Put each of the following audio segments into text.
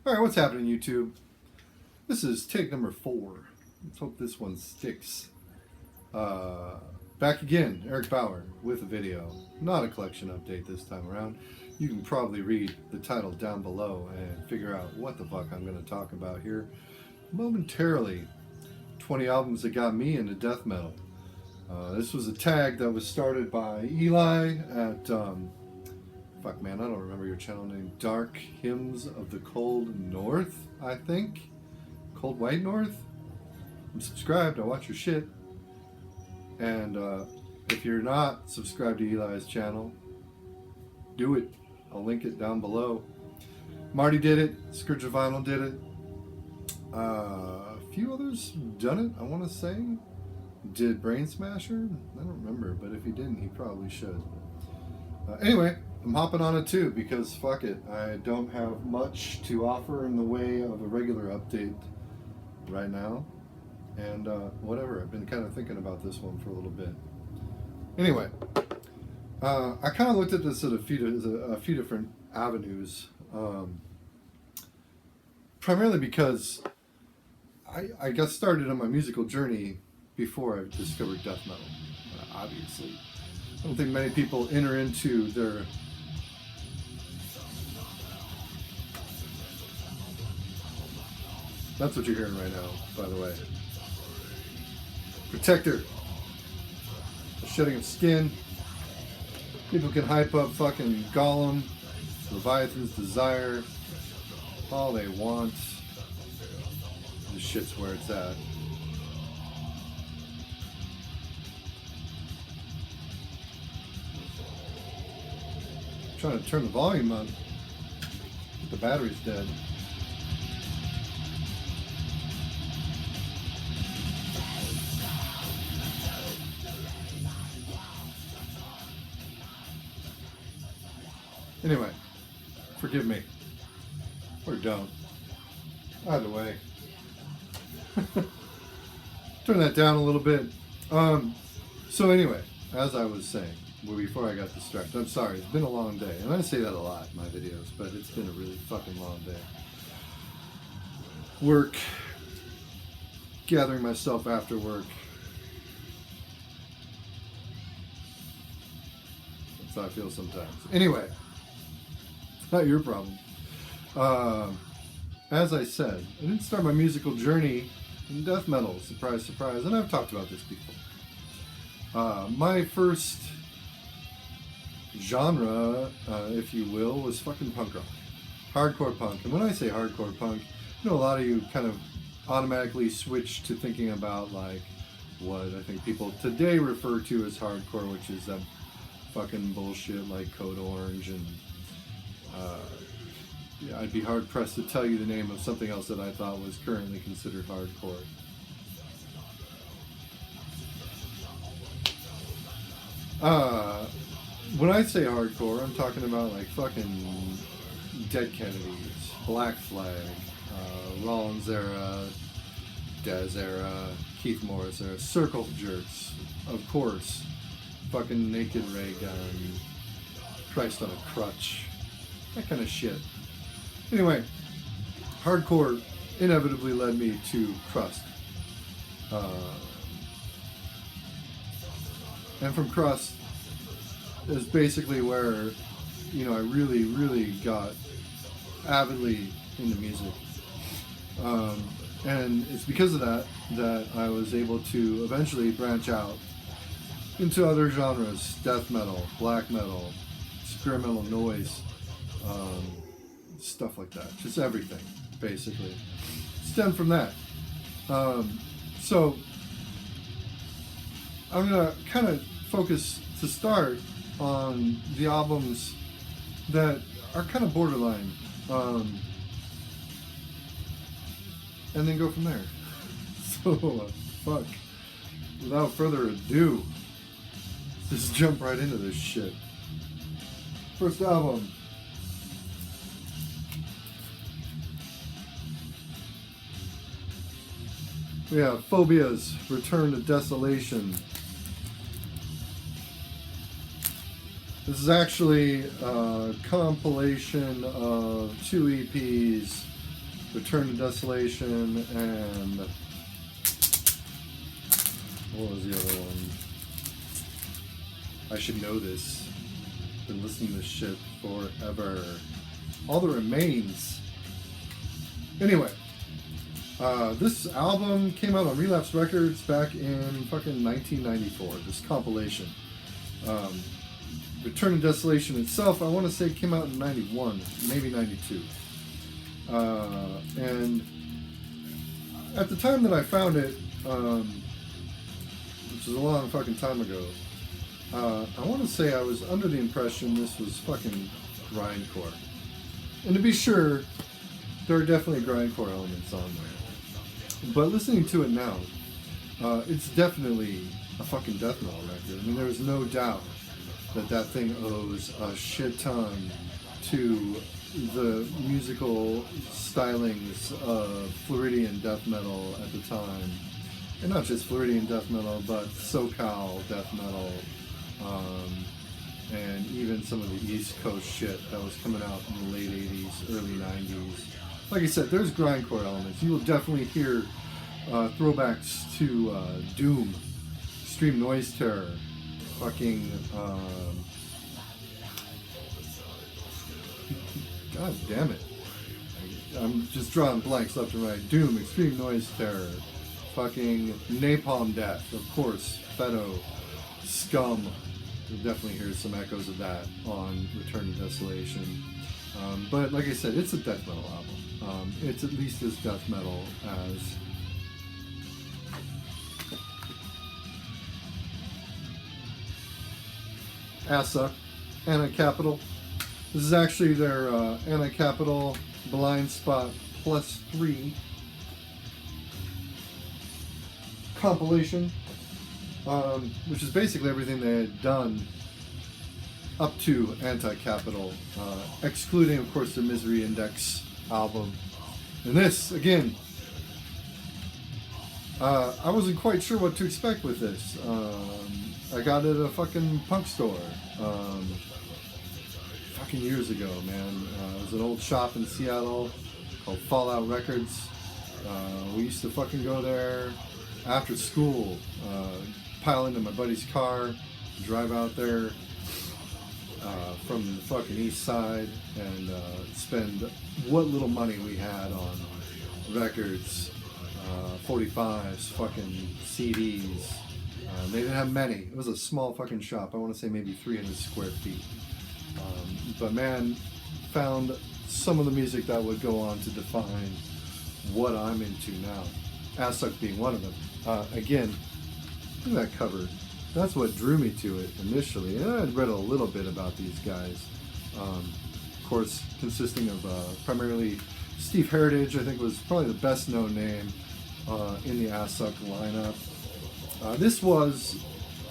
Alright, what's happening, YouTube? This is take number 4. Let's hope this one sticks. Back again, Eric Bauer with a video. Not a collection update this time around. You can probably read the title down below and figure out what the fuck I'm going to talk about here momentarily. 20 albums that got me into death metal. This was a tag that was started by Eli at fuck man, I don't remember your channel name. Dark Hymns of the Cold North, I think. Cold White North? I'm subscribed, I watch your shit. And if you're not subscribed to Eli's channel, do it. I'll link it down below. Marty did it, Scourge of Vinyl did it. A few others done it, I want to say. Did Brain Smasher? I don't remember, but if he didn't, he probably should. Anyway, I'm hopping on it too because fuck it. I don't have much to offer in the way of a regular update right now. And whatever, I've been kind of thinking about this one for a little bit. Anyway, I kind of looked at this at a few different avenues. Primarily because I got started on my musical journey before I discovered death metal, obviously. I don't think many people enter into their That's what you're hearing right now, by the way. Protector. The shedding of skin. People can hype up fucking Gollum, Leviathan's Desire, all they want. This shit's where it's at. I'm trying to turn the volume up, but the battery's dead. Anyway, forgive me. Or don't. Either way. Turn that down a little bit. So anyway, as I was saying, before I got distracted, I'm sorry, it's been a long day. And I say that a lot in my videos, but it's been a really fucking long day. Work. Gathering myself after work. That's how I feel sometimes. Anyway. Not your problem. As I said, I didn't start my musical journey in death metal. Surprise, surprise. And I've talked about this before. My first genre, if you will, was fucking punk rock. Hardcore punk. And when I say hardcore punk, you know, a lot of you kind of automatically switch to thinking about like what I think people today refer to as hardcore, which is that fucking bullshit like Code Orange and yeah, I'd be hard pressed to tell you the name of something else that I thought was currently considered hardcore. When I say hardcore, I'm talking about like fucking Dead Kennedys, Black Flag, Rollins era, Dez era, Keith Morris era, Circle Jerks, of course, fucking Naked Ray Gun, Christ on a Crutch. That kind of shit. Anyway, hardcore inevitably led me to Crust. And from Crust is basically where, you know, I really, really got avidly into music. And it's because of that that I was able to eventually branch out into other genres, death metal, black metal, experimental noise, stuff like that. Just everything, basically. Stemmed from that. So, I'm going to kind of focus to start on the albums that are kind of borderline. And then go from there. So, fuck. Without further ado, just jump right into this shit. First album. We have Phobia's Return to Desolation. This is actually a compilation of 2 EPs Return to Desolation, and what was the other one? I should know this. Been listening to this shit forever. All That Remains. Anyway, this album came out on Relapse Records back in fucking 1994. This compilation. Return to Desolation itself, I want to say came out in 91, maybe 92. And at the time that I found it, which is a long fucking time ago, I want to say I was under the impression this was fucking grindcore. And to be sure, there are definitely grindcore elements on there. But listening to it now, it's definitely a fucking death metal record. I mean, there's no doubt that thing owes a shit ton to the musical stylings of Floridian death metal at the time. And not just Floridian death metal, but SoCal death metal, and even some of the East Coast shit that was coming out in the late 80s, early 90s. Like I said, there's grindcore elements. You will definitely hear throwbacks to Doom, Extreme Noise Terror, fucking God damn it, I'm just drawing blanks left and right. Doom, Extreme Noise Terror, fucking Napalm Death, of course, Feto, Scum. You'll definitely hear some echoes of that on Return to Desolation. But like I said, it's a death metal album. It's at least as death metal as Assa, Anti-Capital. This is actually their Anti-Capital Blind Spot +3 compilation, which is basically everything they had done up to Anti-Capital, excluding, of course, the Misery Index album. And this, again, I wasn't quite sure what to expect with this. I got it at a fucking punk store fucking years ago, man. It was an old shop in Seattle called Fallout Records. We used to fucking go there after school, pile into my buddy's car, drive out there from the fucking east side, and spend what little money we had on records, 45s, fucking CDs. They didn't have many. It was a small fucking shop. I want to say maybe 300 square feet. But man, found some of the music that would go on to define what I'm into now. Assuk being one of them. Again, look at that cover. That's what drew me to it initially. And I'd read a little bit about these guys. Of course, consisting of primarily Steve Heritage, I think was probably the best known name in the Assuk lineup. This was,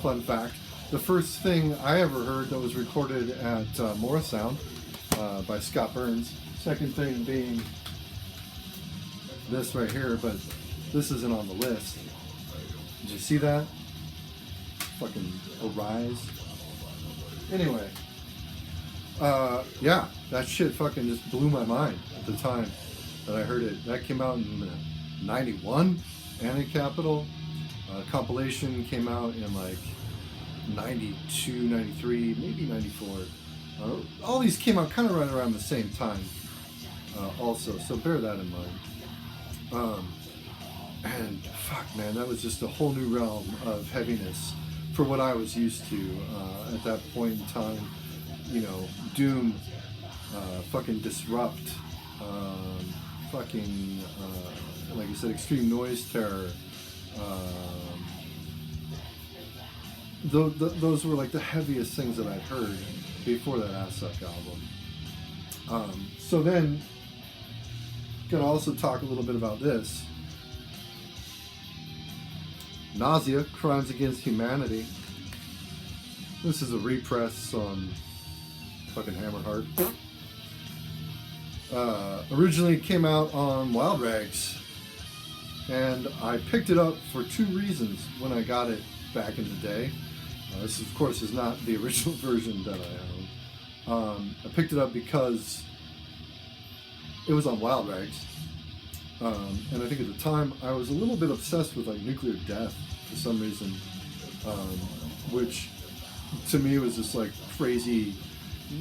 fun fact, the first thing I ever heard that was recorded at Morrisound by Scott Burns. Second thing being this right here, but this isn't on the list. Did you see that? Fucking Arise. Anyway, yeah, that shit fucking just blew my mind at the time that I heard it. That came out in 91, Anti-Capital. Compilation came out in like 92, 93, maybe 94. All these came out kind of right around the same time also, so bear that in mind. And fuck, man, that was just a whole new realm of heaviness for what I was used to at that point in time. You know, Doom, fucking Disrupt, fucking, like I said, Extreme Noise Terror. Those were like the heaviest things that I'd heard before that Assuk album. So then, gonna also talk a little bit about this. Nausea, Crimes Against Humanity. This is a repress on fucking Hammerheart. Originally came out on Wild Rags, and I picked it up for two reasons when I got it back in the day. This, of course, is not the original version that I own. I picked it up because it was on Wild Rags, And I think at the time I was a little bit obsessed with like Nuclear Death for some reason, which to me was just like crazy,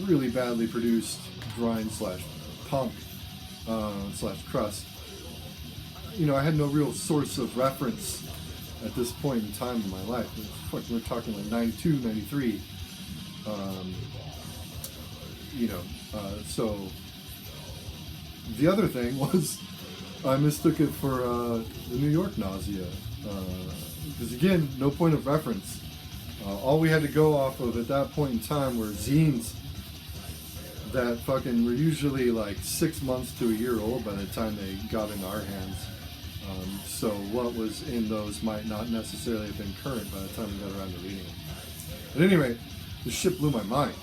really badly produced grind slash punk slash crust. You know, I had no real source of reference at this point in time in my life. We're talking like 92, 93. You know, so the other thing was I mistook it for the New York Nausea. Because again, no point of reference. All we had to go off of at that point in time were zines that fucking were usually like 6 months to a year old by the time they got into our hands. So what was in those might not necessarily have been current by the time we got around to reading them. At any rate, the shit blew my mind.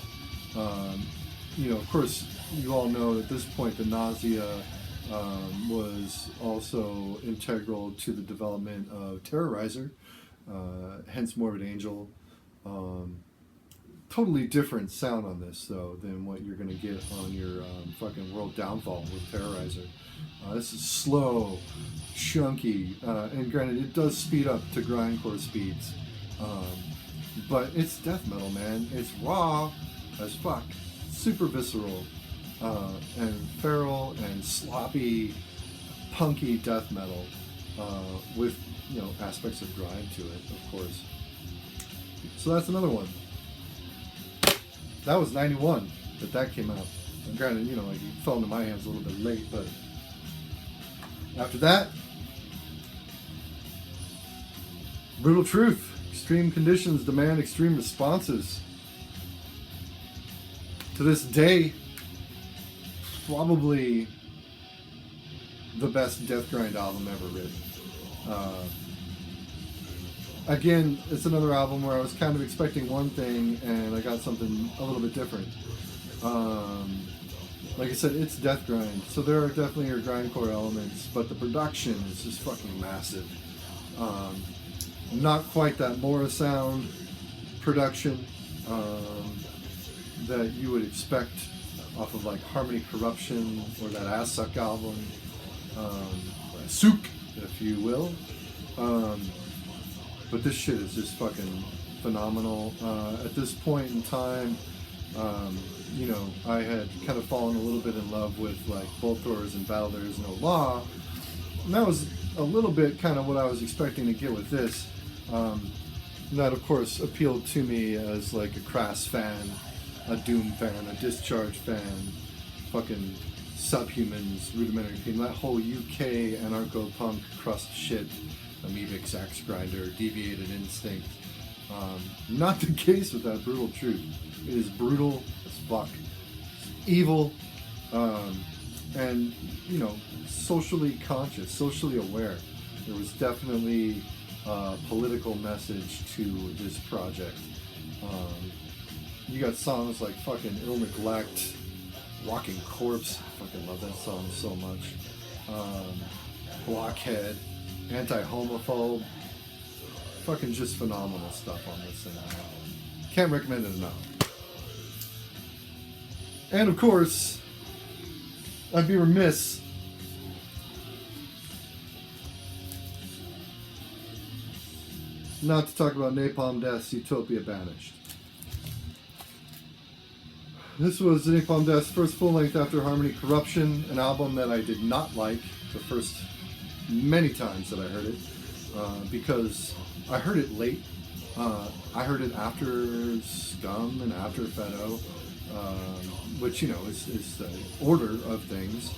You know, of course, you all know at this point the Nausea was also integral to the development of Terrorizer, hence Morbid Angel. Totally different sound on this, though, than what you're going to get on your fucking World Downfall with Terrorizer. This is slow, chunky, and granted, it does speed up to grindcore speeds. But it's death metal, man. It's raw as fuck, super visceral, and feral and sloppy, punky death metal with, you know, aspects of grind to it, of course. So that's another one. That was 91 that came out. And granted, you know, like, it fell into my hands a little bit late, but after that, Brutal Truth. Extreme conditions demand extreme responses. To this day, probably the best death grind album ever written. Again, it's another album where I was kind of expecting one thing and I got something a little bit different. Like I said, it's death grind, so there are definitely your grindcore elements, but the production is just fucking massive. Not quite that Morrisound production that you would expect off of like Harmony Corruption or that Ass Suck album, Souk, if you will. But this shit is just fucking phenomenal. At this point in time, you know, I had kind of fallen a little bit in love with like Bolt Throwers and Battle There Is No Law. And that was a little bit kind of what I was expecting to get with this. And that, of course, appealed to me as like a Crass fan, a Doom fan, a Discharge fan, fucking Subhumans, Rudimentary Theme, that whole UK anarcho-punk crust shit, Amoebic Axe Grinder, Deviated Instinct. Not the case with that Brutal Truth. It is brutal as fuck, evil, and, you know, socially conscious, socially aware. There was definitely a political message to this project. You got songs like fucking Ill Neglect, Walking Corpse, I fucking love that song so much. Blockhead, Anti-Homophobe, fucking just phenomenal stuff on this thing. Can't recommend it enough. And of course, I'd be remiss not to talk about Napalm Death's Utopia Banished. This was Napalm Death's first full-length after Harmony Corruption, an album that I did not like the first many times that I heard it, because I heard it late. I heard it after Scum and after Fedo, which, you know, is the order of things.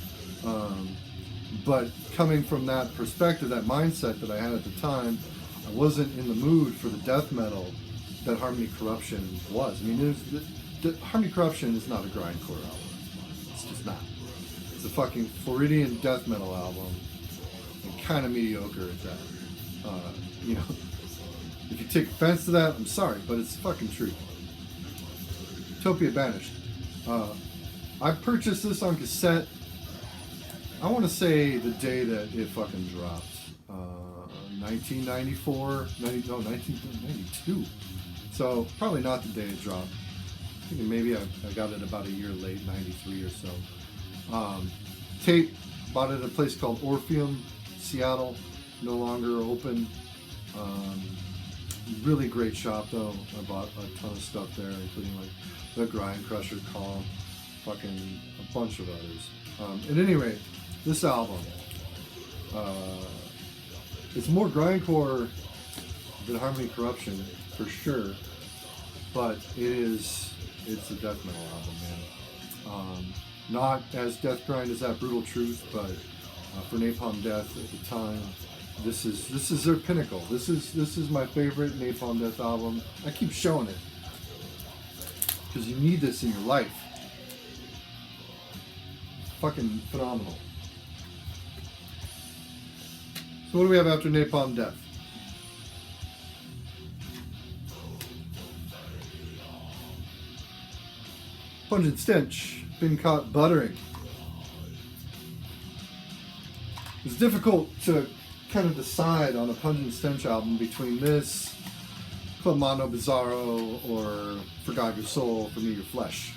But coming from that perspective, that mindset that I had at the time, I wasn't in the mood for the death metal that Harmony Corruption was. I mean, Harmony Corruption is not a grindcore album. It's just not. It's a fucking Floridian death metal album, and kind of mediocre at that. You know, if you take offense to that, I'm sorry, but it's fucking true. Utopia Banished. I purchased this on cassette, I want to say the day that it fucking dropped. 1992. So probably not the day it dropped. I think maybe I got it about a year late, 93 or so. Tape Bought it at a place called Orpheum, Seattle. No longer open. Really great shop though. I bought a ton of stuff there, including like the Grind Crusher comp, fucking a bunch of others. At any rate, this album, it's more grindcore than Harmony Corruption for sure, but it's a death metal album, man. Not as death grind as that Brutal Truth, but for Napalm Death at the time, this is their pinnacle. This is my favorite Napalm Death album. I keep showing it because you need this in your life. Fucking phenomenal. So what do we have after Napalm Death? Pungent Stench, Been Caught Buttering. It's difficult to kind of decide on a Pungent Stench album between this, Club Mondo Bizarro, or For God Your Soul, For Me Your Flesh.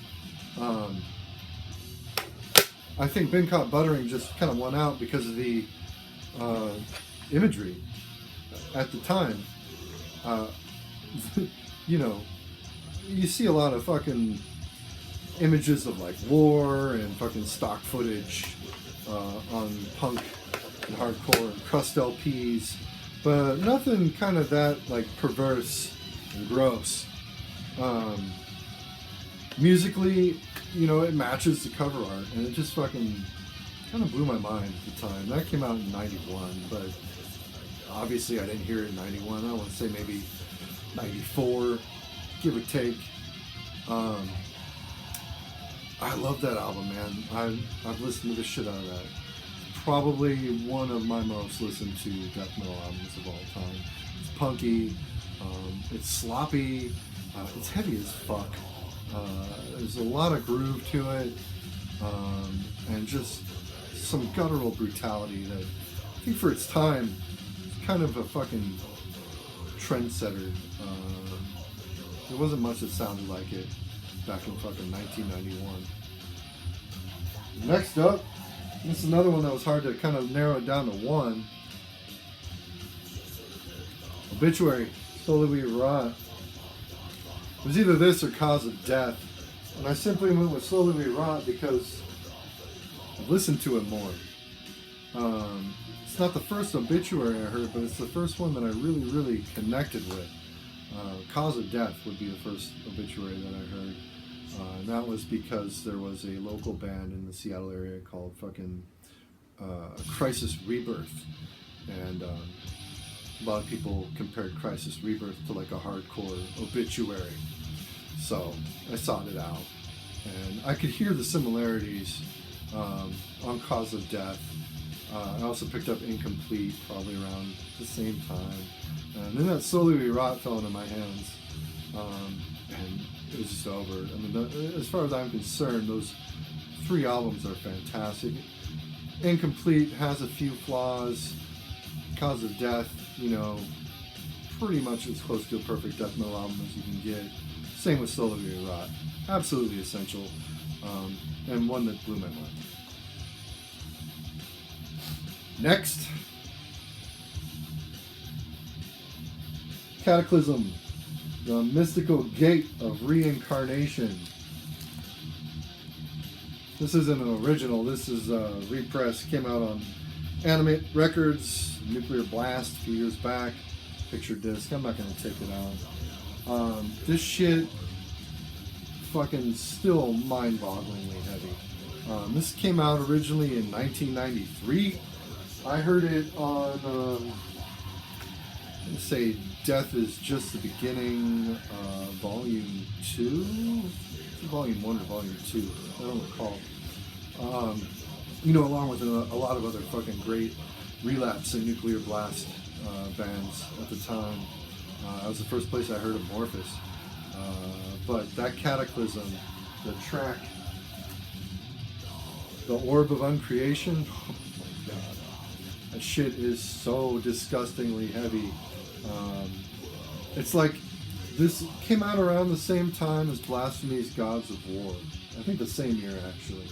I think Been Caught Buttering just kind of won out because of the imagery at the time. You know, you see a lot of fucking images of like war and fucking stock footage on punk and hardcore and crust LPs, but nothing kind of that like perverse and gross. Musically, you know, it matches the cover art, and it just fucking kind of blew my mind at the time. That came out in '91, but obviously I didn't hear it in '91. I want to say maybe '94, give or take. I love that album, man. I've listened to the shit out of that. Probably one of my most listened to death metal albums of all time. It's punky, it's sloppy, it's heavy as fuck. There's a lot of groove to it, and just some guttural brutality that I think for its time, kind of a fucking trendsetter. There wasn't much that sounded like it back in fucking 1991. Next up, this is another one that was hard to kind of narrow it down to one. Obituary, Slowly We Rot. It was either this or Cause of Death, and I simply went with Slowly We Rot because I've listened to it more. It's not the first Obituary I heard, but it's the first one that I really connected with. Cause of Death would be the first Obituary that I heard. And that was because there was a local band in the Seattle area called fucking Crisis Rebirth. And a lot of people compared Crisis Rebirth to like a hardcore Obituary. So I sought it out. And I could hear the similarities on Cause of Death. I also picked up Incomplete probably around the same time. And then that Slowly We Rot fell into my hands. And it was just over. I mean, as far as I'm concerned, those three albums are fantastic. Incomplete has a few flaws. Cause of Death, you know, pretty much as close to a perfect death metal album as you can get. Same with Slowly We Rot. Absolutely essential. And one that blew my mind. Next, Cataclysm, the Mystical Gate of Reincarnation. This isn't an original, this is a repress. Came out on Animate Records, Nuclear Blast a few years back. Picture disc, I'm not going to take it out. This shit, fucking still mind-bogglingly heavy. This came out originally in 1993. I heard it on, let's say, Death is Just the Beginning, Volume 2? Volume 1 or Volume 2, I don't recall. You know, along with a lot of other fucking great Relapse and Nuclear Blast bands at the time. That was the first place I heard of Morphus. But that Cataclysm, the track, The Orb of Uncreation, oh my god. That shit is so disgustingly heavy. It's like, this came out around the same time as Blasphemy's Gods of War. I think the same year, actually.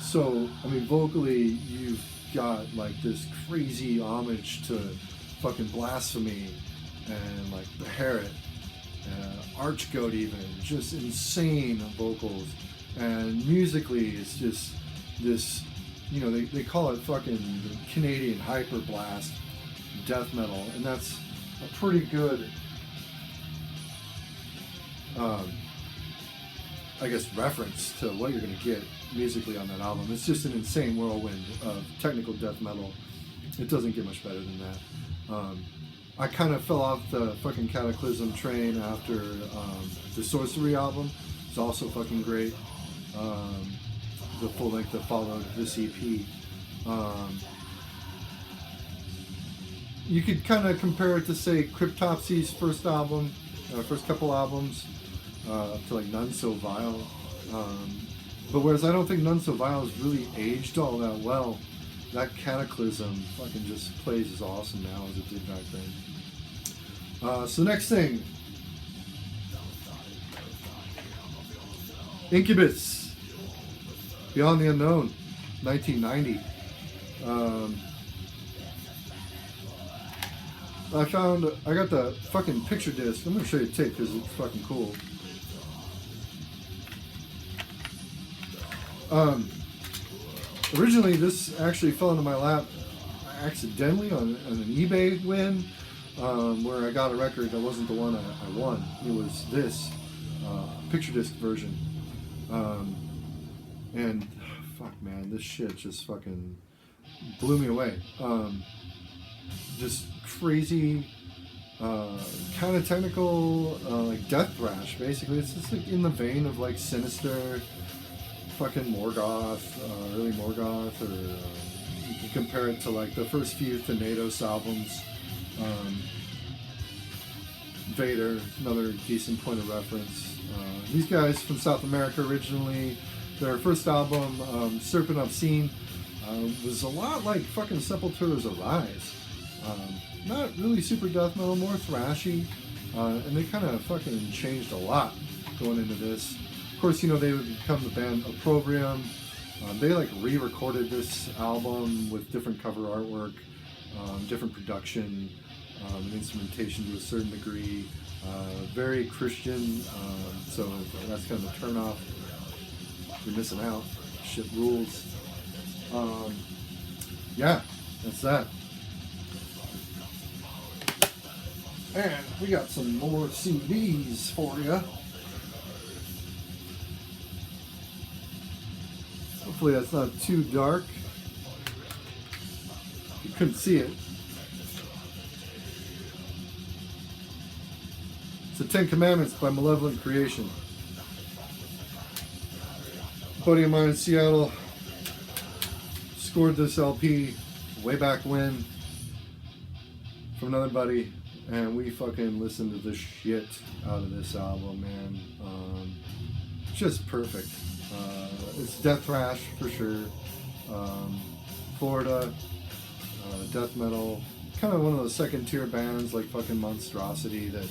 So, I mean, vocally, you've got like this crazy homage to fucking Blasphemy and like Beherit, Archgoat, even just insane vocals, and musically, it's just this. You know, they call it fucking Canadian hyper blast death metal, and that's a pretty good, I guess, reference to what you're going to get musically on that album. It's just an insane whirlwind of technical death metal. It doesn't get much better than that. I kind of fell off the fucking Cataclysm train after the Sorcery album. It's also fucking great. The full length that followed this EP. You could kind of compare it to, say, Cryptopsy's first album, first couple albums, up to like None So Vile. But whereas I don't think None So Vile has really aged all that well, that Cataclysm fucking just plays as awesome now as it did back then. So next thing, Incubus. Beyond the Unknown, 1990. I got the fucking picture disc. I'm gonna show you the tape because it's fucking cool. Originally, this actually fell into my lap accidentally on an eBay win, where I got a record that wasn't the one I won. It was this picture disc version. And fuck, man, this shit just fucking blew me away. Just crazy, kind of technical, like death thrash. Basically, it's just like in the vein of like Sinister, fucking Morgoth, early Morgoth, or you can compare it to like the first few Thanatos albums. Vader, another decent point of reference. These guys from South America originally. Their first album, Serpent Obscene, was a lot like fucking Sepultura's Arise. Not really super death metal, more thrashy, and they kind of fucking changed a lot going into this. Of course, you know, they would become the band Opprobrium. They like re-recorded this album with different cover artwork, different production, and instrumentation to a certain degree. Very Christian, so that's kind of a turn off. You're missing out. Shit rules. Yeah, that's that. And we got some more CDs for you. Hopefully that's not too dark. You couldn't see it. It's the Ten Commandments by Malevolent Creation. A buddy of mine in Seattle scored this LP way back when from another buddy, and we fucking listened to the shit out of this album, man. Just perfect. It's death thrash for sure. Florida, death metal, kind of one of those second tier bands like fucking Monstrosity that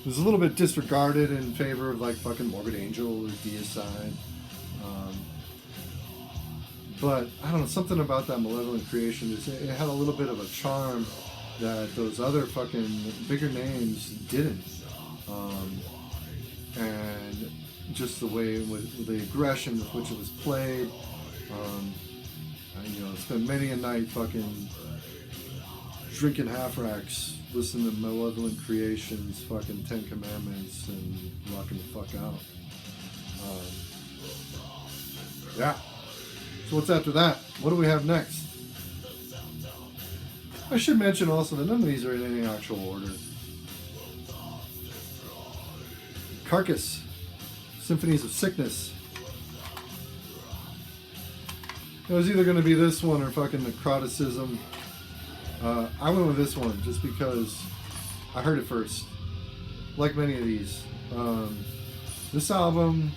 was a little bit disregarded in favor of like fucking Morbid Angel or Deicide. But I don't know, something about that Malevolent Creation, it had a little bit of a charm that those other fucking bigger names didn't. And just the way with the aggression with which it was played. You know, spent many a night fucking drinking half racks, listening to Malevolent Creation's fucking Ten Commandments and rocking the fuck out. Yeah. So what's after that? What do we have next? I should mention also that none of these are in any actual order. Carcass, Symphonies of Sickness. It was either going to be this one or fucking Necroticism. I went with this one just because I heard it first. Like many of these. This album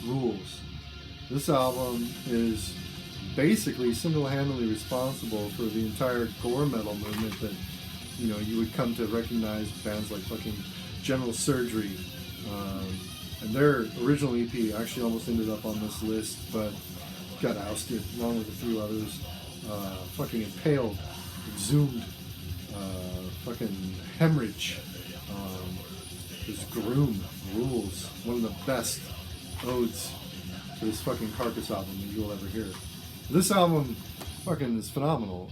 rules. This album is basically single-handedly responsible for the entire gore metal movement that, you know, you would come to recognize bands like fucking General Surgery, And their original EP actually almost ended up on this list, but got ousted along with a few others. Fucking Impaled, Exhumed, fucking Hemorrhage. This Groom rules. One of the best odes to this fucking Carcass album that you'll ever hear. This album fucking is phenomenal.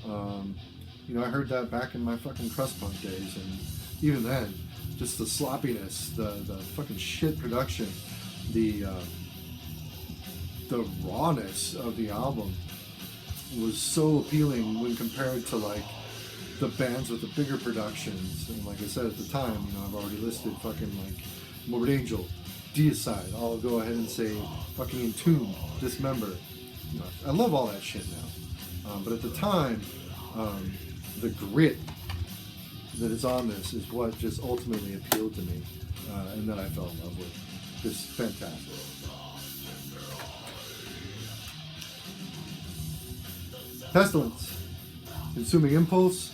You know, I heard that back in my fucking crust punk days, and even then, just the sloppiness, the fucking shit production, the rawness of the album was so appealing when compared to like the bands with the bigger productions. And like I said at the time, you know, I've already listed fucking like Morbid Angel, Deicide. I'll go ahead and say fucking Entombed, Dismember. You know, I love all that shit now. But at the time, the grit that is on this is what just ultimately appealed to me, and that I fell in love with. Just fantastic. Pestilence, Consuming Impulse,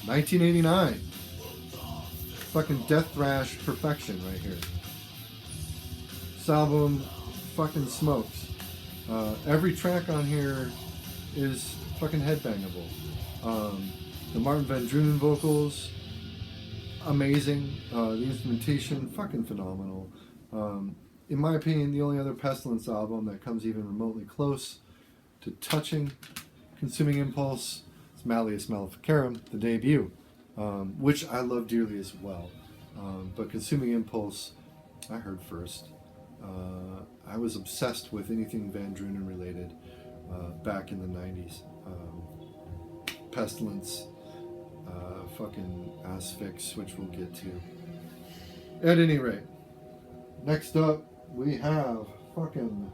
1989. Fucking death thrash perfection right here. This album fucking smokes. Every track on here is fucking headbangable. The Martin Van Drunen vocals, amazing. The instrumentation, fucking phenomenal. In my opinion, the only other Pestilence album that comes even remotely close to touching Consuming Impulse is Malleus Maleficarum, the debut, which I love dearly as well. But Consuming Impulse, I heard first. I was obsessed with anything Van Drunen related back in the 90s. Pestilence, fucking Asphyx, which we'll get to. At any rate, next up we have fucking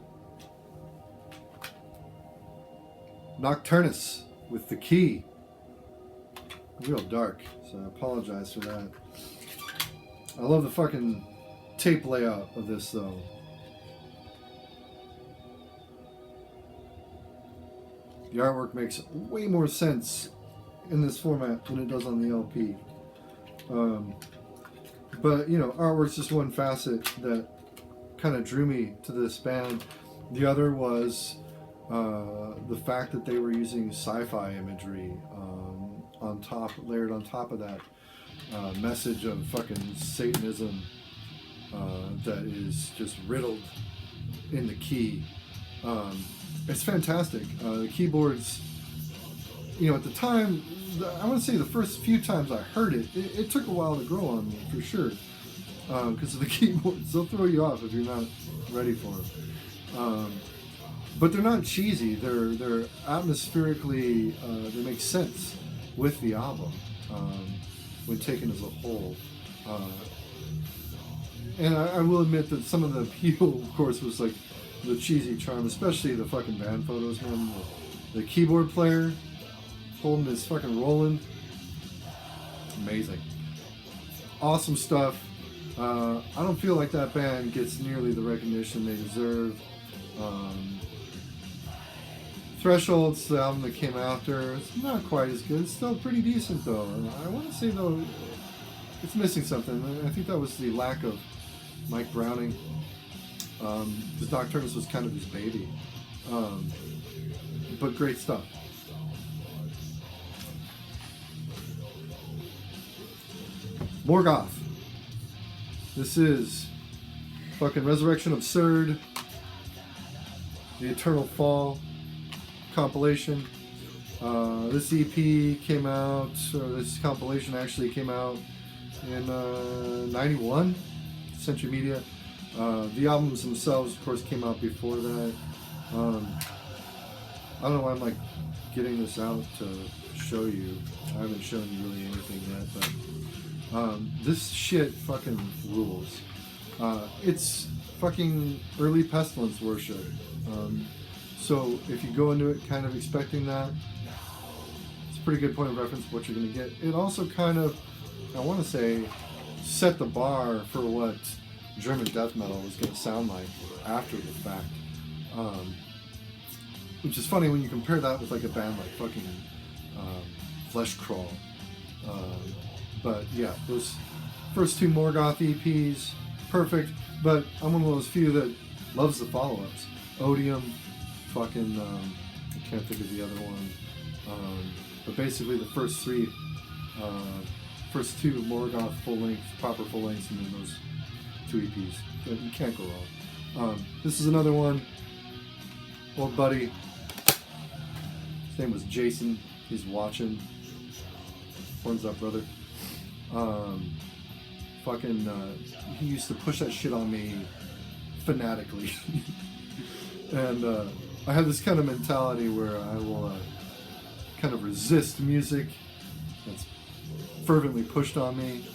Nocturnus with The Key. Real dark, so I apologize for that. I love the fucking tape layout of this though. The artwork makes way more sense in this format than it does on the LP. But, you know, artwork's just one facet that kind of drew me to this band. The other was the fact that they were using sci-fi imagery on top, layered on top of that message of fucking Satanism that is just riddled in The Key. It's fantastic. The keyboards, you know, at the time, I want to say the first few times I heard it, it took a while to grow on me, for sure. Because of the keyboards, they'll throw you off if you're not ready for them. But they're not cheesy. They're atmospherically, they make sense with the album when taken as a whole. And I will admit that some of the appeal, of course, was like the cheesy charm, especially the fucking band photos, man. The keyboard player holding his fucking Roland. Amazing. Awesome stuff. I don't feel like that band gets nearly the recognition they deserve. Threshold's the album that came after. It's not quite as good. It's still pretty decent though. I want to say though, it's missing something. I think that was the lack of Mike Browning. Because Nocturnus was kind of his baby. But great stuff. Morgoth. This is fucking Resurrection Absurd, The Eternal Fall compilation. This EP came out, or this compilation actually came out in 91, Century Media. The albums themselves, of course, came out before that. I don't know why I'm like getting this out to show you. I haven't shown you really anything yet, but this shit fucking rules. It's fucking early Pestilence worship. So if you go into it kind of expecting that, it's a pretty good point of reference for what you're going to get. It also kind of, I want to say, set the bar for what German death metal was going to sound like after the fact. Which is funny when you compare that with like a band like fucking Fleshcrawl. But yeah, those first two Morgoth EPs, perfect, but I'm one of those few that loves the follow-ups. Odium, fucking, I can't think of the other one. But basically the first three, first two Morgoth full-length, proper full-lengths, and then those two EPs. You can't go wrong. This is another one. Old buddy. His name was Jason. He's watching. Horns up, brother. He used to push that shit on me fanatically. And I have this kind of mentality where I will kind of resist music that's fervently pushed on me.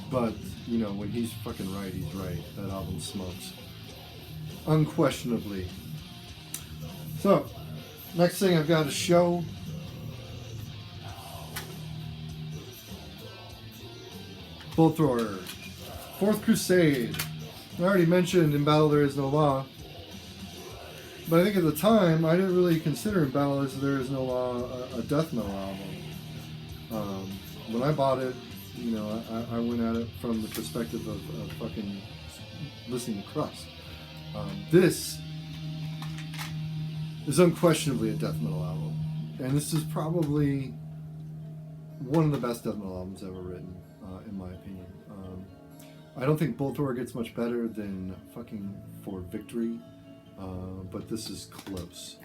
But, you know, when he's fucking right, he's right. That album smokes. Unquestionably. So, next thing I've got to show. Bolt Thrower. Fourth Crusade. I already mentioned In Battle There Is No Law. But I think at the time, I didn't really consider In Battle There Is No Law a death metal album. When I bought it, you know, I went at it from the perspective of fucking listening to Crust. This is unquestionably a death metal album. And this is probably one of the best death metal albums ever written, in my opinion. I don't think Bolt Thrower gets much better than fucking For Victory, but this is close.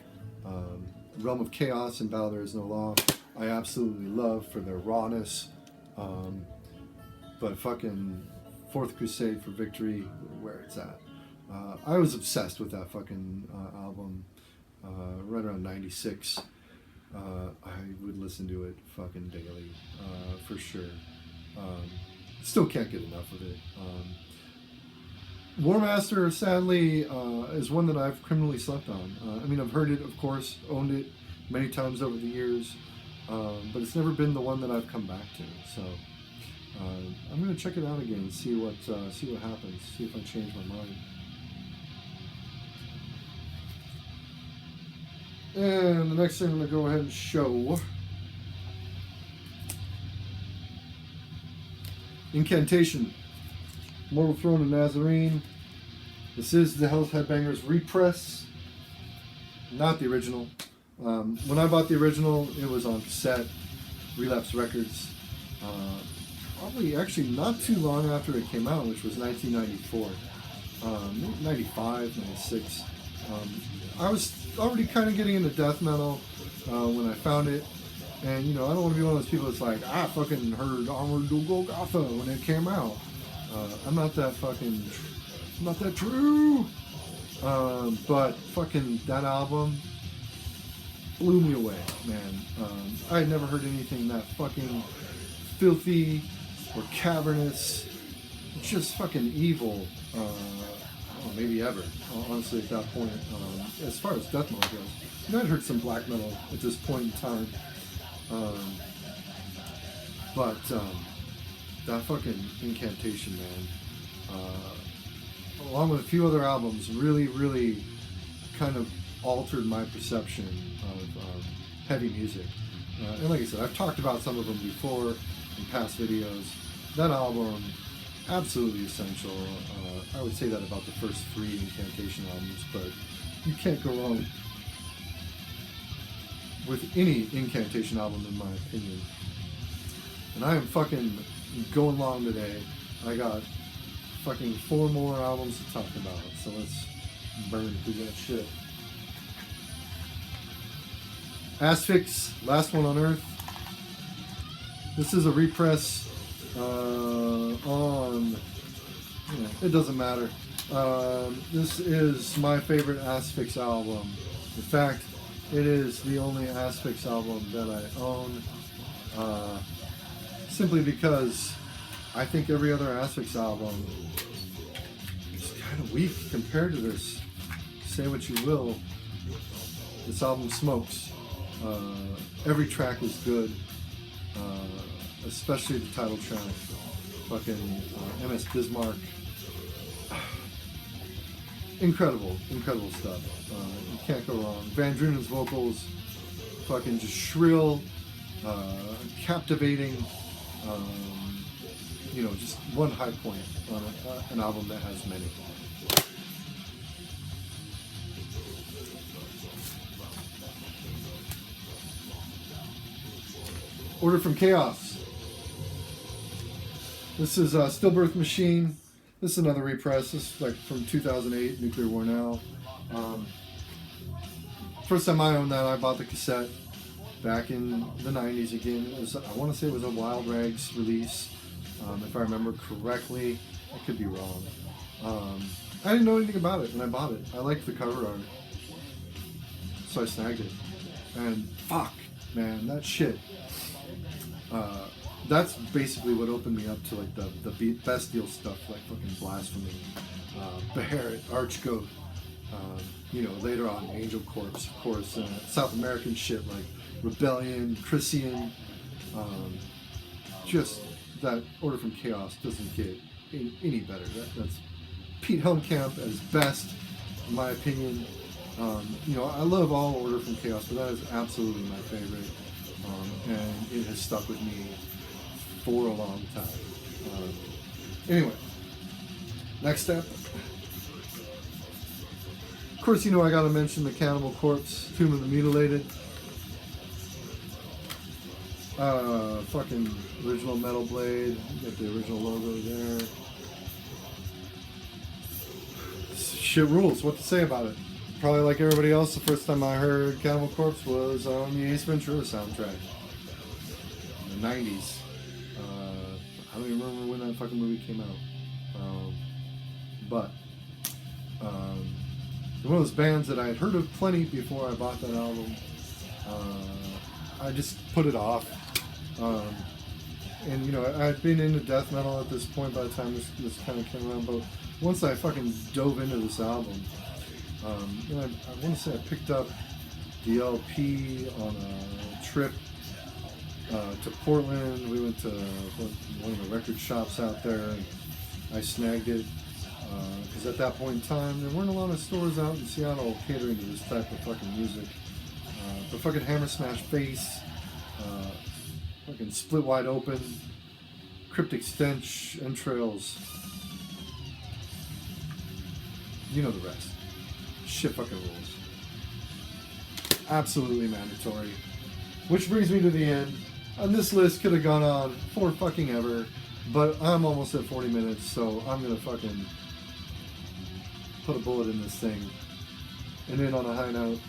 Realm of Chaos and Battle There Is No Law, I absolutely love for their rawness. But fucking Fourth Crusade, For Victory, where it's at. I was obsessed with that fucking album right around 96. I would listen to it fucking daily, for sure. Still can't get enough of it. War Master, sadly, is one that I've criminally slept on. I mean, I've heard it, of course, owned it many times over the years, but it's never been the one that I've come back to. So I'm gonna check it out again and see what happens. See if I change my mind. And the next thing I'm gonna go ahead and show. Incantation, Mortal Throne of Nazarene. This is the Hell's Headbangers repress, not the original. When I bought the original, it was on cassette, Relapse Records. Probably actually not too long after it came out, which was 1994, 95, 96. I was already kind of getting into death metal when I found it. And, you know, I don't want to be one of those people that's like, I fucking heard Armored Golgotha when it came out. I'm not that true. But fucking that album blew me away, man. I had never heard anything that fucking filthy or cavernous, just fucking evil, maybe ever, honestly, at that point. As far as death metal goes. And I'd heard some black metal at this point in time. But that fucking Incantation, man, along with a few other albums, really, really kind of altered my perception of heavy music. And like I said, I've talked about some of them before in past videos. That album, absolutely essential. I would say that about the first three Incantation albums, but you can't go wrong with any Incantation album, in my opinion. And I am fucking going long today. I got fucking 4 more albums to talk about, so let's burn through that shit. Asphyx, Last One on Earth. This is a repress on, you know, it doesn't matter. This is my favorite Asphyx album. In fact, it is the only Asphyx album that I own, simply because I think every other Asphyx album is kind of weak compared to this. Say what you will, this album smokes. Every track is good, especially the title track, fucking MS Bismarck. Incredible stuff. You can't go wrong. Van Drunen's vocals, fucking just shrill, captivating, you know, just one high point on an album that has many. Order from Chaos. This is Stillbirth Machine. This is another repress. This is like from 2008, Nuclear War Now. First time I owned that, I bought the cassette back in the 90s again. It was, I want to say it was a Wild Rags release, if I remember correctly. I could be wrong. I didn't know anything about it when I bought it. I liked the cover art, so I snagged it. And fuck, man, that shit. That's basically what opened me up to like the bestial stuff, like fucking Blasphemy, Beherit, Archgoat, you know, later on Angel Corpse, of course, South American shit like Rebellion, Chrysian. Just that Order from Chaos doesn't get any better. That's Pete Helmkamp at his best, in my opinion. You know, I love all Order from Chaos, but that is absolutely my favorite, and it has stuck with me for a long time. Anyway, next step. Of course, you know I gotta mention the Cannibal Corpse, Tomb of the Mutilated. Fucking original Metal Blade. Got the original logo there. Shit rules. What to say about it? Probably like everybody else, the first time I heard Cannibal Corpse was on the Ace Ventura soundtrack in the 90s. I don't even remember when that fucking movie came out. But one of those bands that I had heard of plenty before I bought that album. I just put it off. And you know, I'd been into death metal at this point by the time this kind of came around, but once I fucking dove into this album, you know, I want to say I picked up the LP on a trip to Portland. We went to one of the record shops out there, and I snagged it because at that point in time there weren't a lot of stores out in Seattle catering to this type of fucking music. The fucking Hammer Smash Face, fucking Split Wide Open, Cryptic Stench, Entrails. You know the rest. Shit fucking rules. Absolutely mandatory. Which brings me to the end. And this list could have gone on for fucking ever, but I'm almost at 40 minutes, so I'm gonna fucking put a bullet in this thing and end on a high note.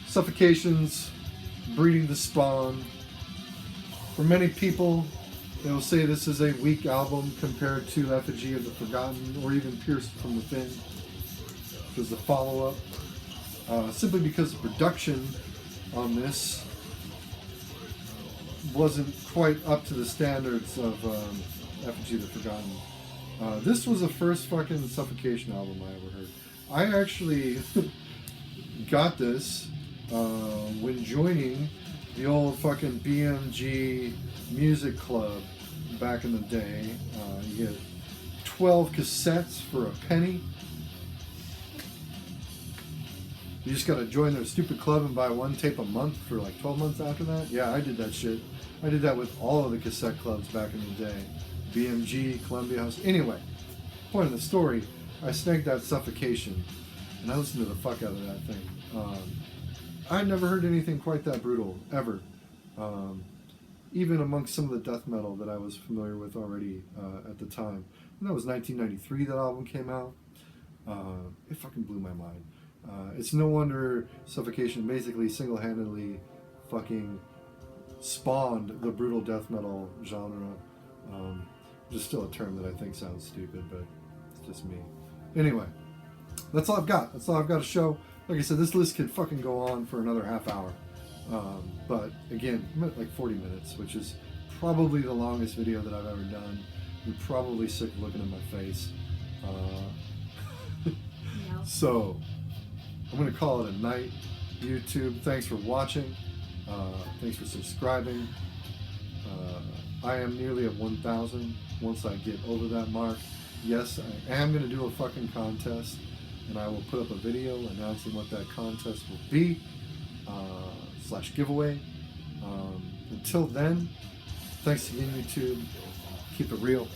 Suffocations, Breeding the Spawn. For many people, they will say this is a weak album compared to Effigy of the Forgotten or even Pierced from Within, which was the follow-up. Simply because the production on this wasn't quite up to the standards of Effigy of the Forgotten. This was the first fucking Suffocation album I ever heard. I actually got this when joining the old fucking BMG music club back in the day. You get 12 cassettes for a penny. You just gotta join their stupid club and buy one tape a month for like 12 months after that. Yeah, I did that shit. I did that with all of the cassette clubs back in the day. BMG, Columbia House. Anyway, point of the story, I snagged that Suffocation, and I listened to the fuck out of that thing. I'd never heard anything quite that brutal, ever. Even amongst some of the death metal that I was familiar with already at the time. And that was 1993 that album came out. It fucking blew my mind. It's no wonder Suffocation basically single-handedly fucking spawned the brutal death metal genre. Just still a term that I think sounds stupid, but it's just me. Anyway, that's all I've got. That's all I've got to show. Like I said, this list could fucking go on for another half hour. But again, I'm at like 40 minutes, which is probably the longest video that I've ever done. You're probably sick of looking at my face. So, I'm going to call it a night. YouTube, thanks for watching. Thanks for subscribing. I am nearly at 1,000. Once I get over that mark, yes, I am going to do a fucking contest, and I will put up a video announcing what that contest will be, / giveaway. Until then, thanks again, YouTube. Keep it real.